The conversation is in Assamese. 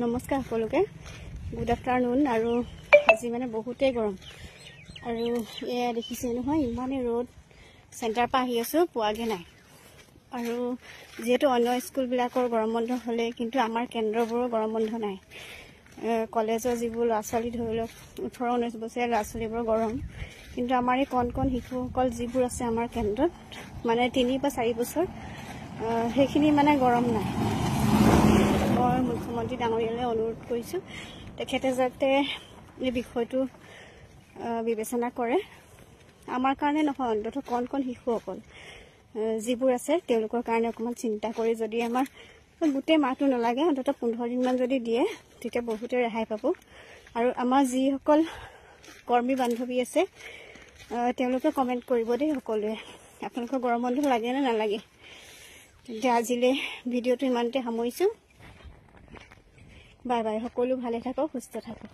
নমস্কাৰ সকলোকে গুড আফটাৰনুন আৰু আজি মানে বহুতেই গৰম আৰু এয়া দেখিছে নহয় ইমানে ৰ'দ সেন্টাৰ পা আহি আছো পোৱাগে নাই আৰু যেহেতু অন্য স্কুলবিলাকৰ গৰম বন্ধ হলে কিন্তু আমাৰ কেন্দ্ৰবোৰৰ গৰম বন্ধ নাই কলেজৰ যিবোৰ ল'ৰা ছোৱালী ধৰি লওক 18-19 বছৰীয়া ল'ৰা ছোৱালীবোৰ গৰম কিন্তু আমাৰ এই কণ শিশুসকল যিবোৰ আছে আমাৰ কেন্দ্ৰত মানে 3 বা 4 বছৰ সেইখিনি মানে গৰম নাই মই মুখ্যমন্ত্ৰী ডাঙৰীয়ালৈ অনুৰোধ কৰিছো তেখেতে যাতে এই বিষয়টো বিবেচনা কৰে আমাৰ কাৰণে নহয় অন্তত কণ শিশুসকল যিবোৰ আছে তেওঁলোকৰ কাৰণে অকমান চিন্তা কৰি যদি আমাৰ গোটেই মাহটো নালাগে অন্তত 15 দিন মান যদি দিয়ে তেতিয়া বহুতে ৰেহাই পাব আৰু আমাৰ যিসকল কৰ্মী বান্ধৱী আছে তেওঁলোকে কমেন্ট কৰিব দেই সকলোৱে আপোনালোকৰ গৰম বন্ধ লাগে নে নালাগে তেতিয়া আজিলে ভিডিঅটো ইমানতে সামৰিছো বাই বাই সকলো ভালে থাকক সুস্থ থাকক